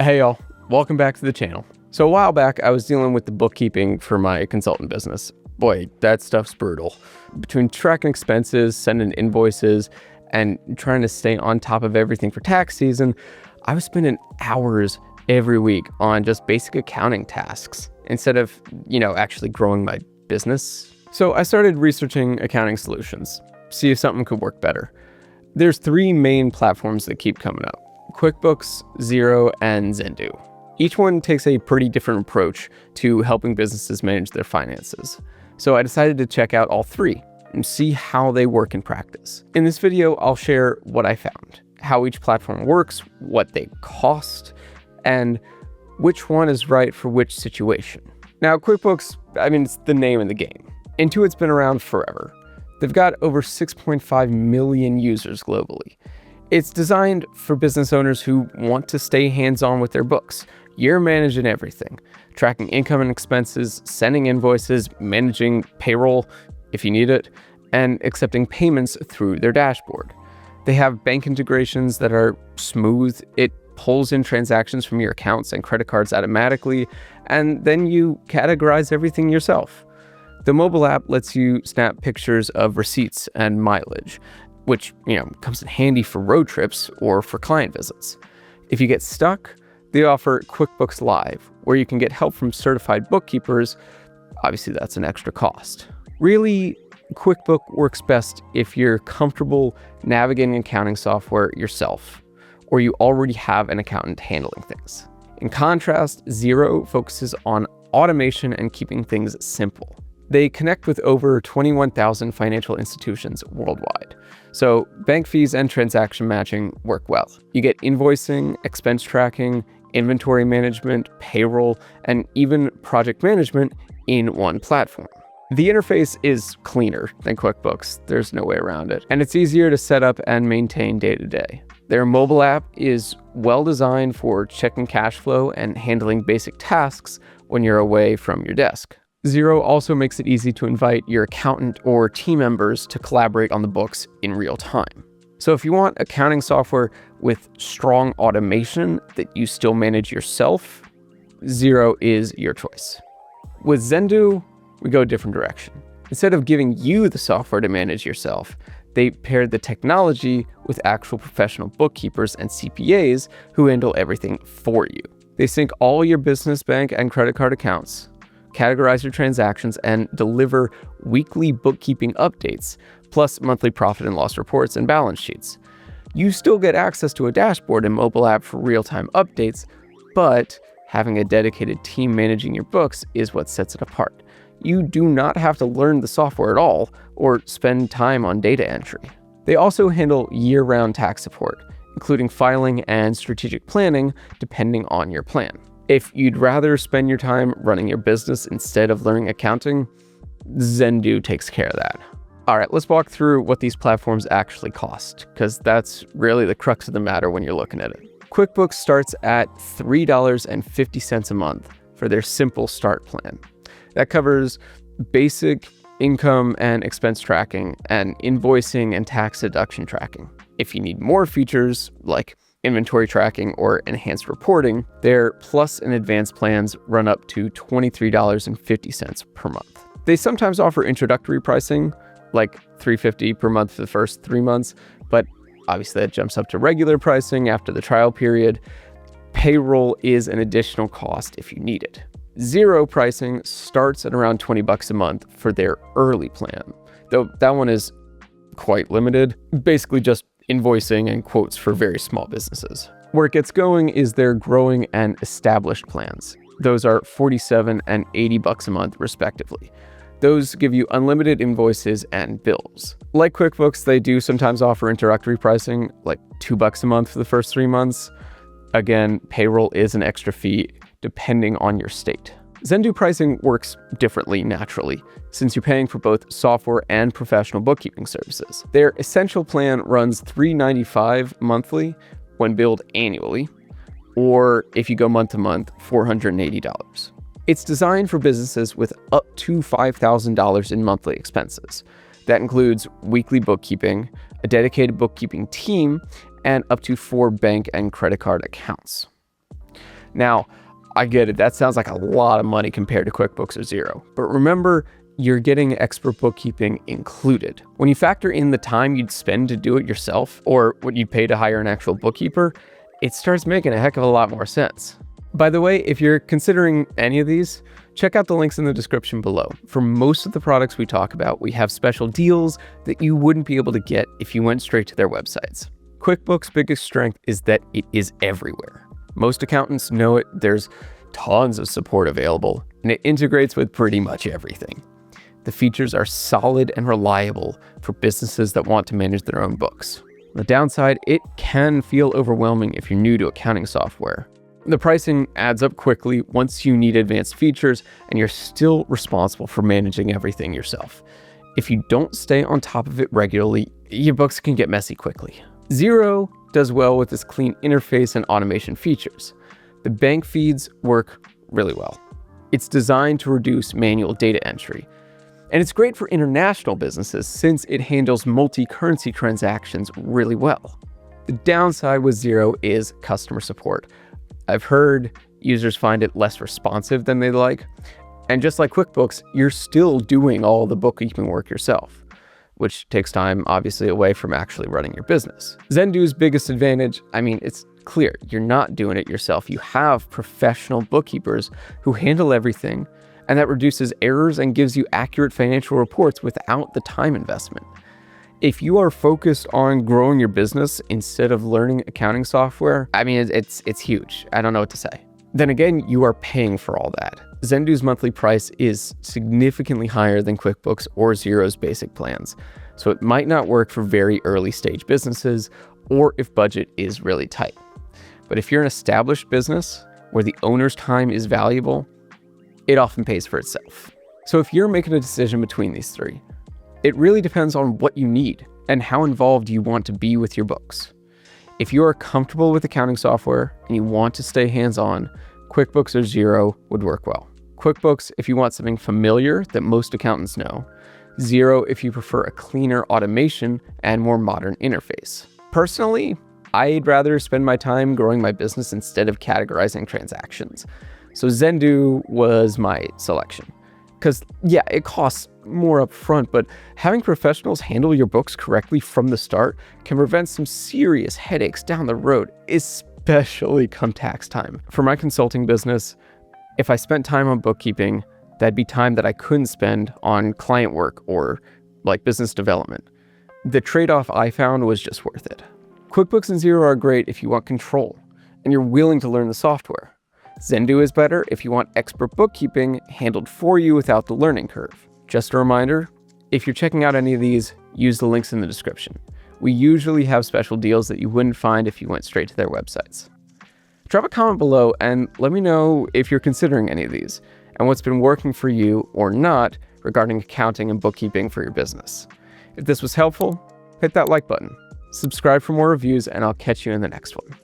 Hey y'all, welcome back to the channel. So a while back, I was dealing with the bookkeeping for my consultant business. Boy, that stuff's brutal. Between tracking expenses, sending invoices, and trying to stay on top of everything for tax season, I was spending hours every week on just basic accounting tasks instead of, actually growing my business. So I started researching accounting solutions, see if something could work better. There's three main platforms that keep coming up: QuickBooks, Xero, and Xendoo. Each one takes a pretty different approach to helping businesses manage their finances. So I decided to check out all three and see how they work in practice. In this video, I'll share what I found, how each platform works, what they cost, and which one is right for which situation. Now, QuickBooks, it's the name of the game. Intuit's been around forever. They've got over 6.5 million users globally. It's designed for business owners who want to stay hands-on with their books. You're managing everything, tracking income and expenses, sending invoices, managing payroll if you need it, and accepting payments through their dashboard. They have bank integrations that are smooth. It pulls in transactions from your accounts and credit cards automatically, and then you categorize everything yourself. The mobile app lets you snap pictures of receipts and mileage, which, comes in handy for road trips or for client visits. If you get stuck, they offer QuickBooks Live, where you can get help from certified bookkeepers. Obviously, that's an extra cost. Really, QuickBooks works best if you're comfortable navigating accounting software yourself, or you already have an accountant handling things. In contrast, Xero focuses on automation and keeping things simple. They connect with over 21,000 financial institutions worldwide. So bank fees and transaction matching work well. You get invoicing, expense tracking, inventory management, payroll, and even project management in one platform. The interface is cleaner than QuickBooks. There's no way around it. And it's easier to set up and maintain day to day. Their mobile app is well designed for checking cash flow and handling basic tasks when you're away from your desk. Xero also makes it easy to invite your accountant or team members to collaborate on the books in real time. So if you want accounting software with strong automation that you still manage yourself, Xero is your choice. With Xendoo, we go a different direction. Instead of giving you the software to manage yourself, they paired the technology with actual professional bookkeepers and CPAs who handle everything for you. They sync all your business, bank, and credit card accounts, categorize your transactions, and deliver weekly bookkeeping updates, plus monthly profit and loss reports and balance sheets. You still get access to a dashboard and mobile app for real-time updates, but having a dedicated team managing your books is what sets it apart. You do not have to learn the software at all or spend time on data entry. They also handle year-round tax support, including filing and strategic planning depending on your plan. If you'd rather spend your time running your business instead of learning accounting, Xendoo takes care of that. All right, let's walk through what these platforms actually cost, because that's really the crux of the matter when you're looking at it. QuickBooks starts at $3.50 a month for their simple start plan. That covers basic income and expense tracking and invoicing and tax deduction tracking. If you need more features like inventory tracking or enhanced reporting, their Plus and Advanced plans run up to $23.50 per month. They sometimes offer introductory pricing, like $3.50 per month for the first 3 months, but obviously that jumps up to regular pricing after the trial period. Payroll is an additional cost if you need it. Xero pricing starts at around $20 a month for their early plan, though that one is quite limited, basically just invoicing and quotes for very small businesses. Where it gets going is their growing and established plans. Those are $47 and $80 a month, respectively. Those give you unlimited invoices and bills. Like QuickBooks, they do sometimes offer introductory pricing, like $2 a month for the first 3 months. Again, payroll is an extra fee depending on your state. Xendoo pricing works differently naturally, since you're paying for both software and professional bookkeeping services. Their essential plan runs $395 monthly when billed annually, or if you go month to month, $480. It's designed for businesses with up to $5,000 in monthly expenses. That includes weekly bookkeeping, a dedicated bookkeeping team, and up to 4 bank and credit card accounts. Now, I get it, that sounds like a lot of money compared to QuickBooks or Xero, but remember, you're getting expert bookkeeping included. When you factor in the time you'd spend to do it yourself or what you'd pay to hire an actual bookkeeper, it starts making a heck of a lot more sense. By the way, if you're considering any of these, check out the links in the description below. For most of the products we talk about, we have special deals that you wouldn't be able to get if you went straight to their websites. QuickBooks' biggest strength is that it is everywhere. Most accountants know it, there's tons of support available, and it integrates with pretty much everything. The features are solid and reliable for businesses that want to manage their own books. On the downside, it can feel overwhelming if you're new to accounting software. The pricing adds up quickly once you need advanced features, and you're still responsible for managing everything yourself. If you don't stay on top of it regularly, your books can get messy quickly. Xero does well with its clean interface and automation features. The bank feeds work really well. It's designed to reduce manual data entry. And it's great for international businesses since it handles multi-currency transactions really well. The downside with Xero is customer support. I've heard users find it less responsive than they'd like. And just like QuickBooks, you're still doing all the bookkeeping work yourself, which takes time, obviously, away from actually running your business. Xendoo's biggest advantage, it's clear, you're not doing it yourself. You have professional bookkeepers who handle everything, and that reduces errors and gives you accurate financial reports without the time investment. If you are focused on growing your business instead of learning accounting software, it's huge. I don't know what to say. Then again, you are paying for all that. Xendoo's monthly price is significantly higher than QuickBooks or Xero's basic plans, so it might not work for very early stage businesses or if budget is really tight. But if you're an established business where the owner's time is valuable, it often pays for itself. So if you're making a decision between these three, it really depends on what you need and how involved you want to be with your books. If you are comfortable with accounting software and you want to stay hands-on, QuickBooks or Xero would work well. QuickBooks if you want something familiar that most accountants know. Xero if you prefer a cleaner automation and more modern interface. Personally, I'd rather spend my time growing my business instead of categorizing transactions. So Xendoo was my selection. Because yeah, it costs more upfront, but having professionals handle your books correctly from the start can prevent some serious headaches down the road, especially come tax time. For my consulting business, if I spent time on bookkeeping, that'd be time that I couldn't spend on client work or business development. The trade-off I found was just worth it. QuickBooks and Xero are great if you want control and you're willing to learn the software. Xendoo is better if you want expert bookkeeping handled for you without the learning curve. Just a reminder, if you're checking out any of these, use the links in the description. We usually have special deals that you wouldn't find if you went straight to their websites. Drop a comment below and let me know if you're considering any of these and what's been working for you or not regarding accounting and bookkeeping for your business. If this was helpful, hit that like button. Subscribe for more reviews and I'll catch you in the next one.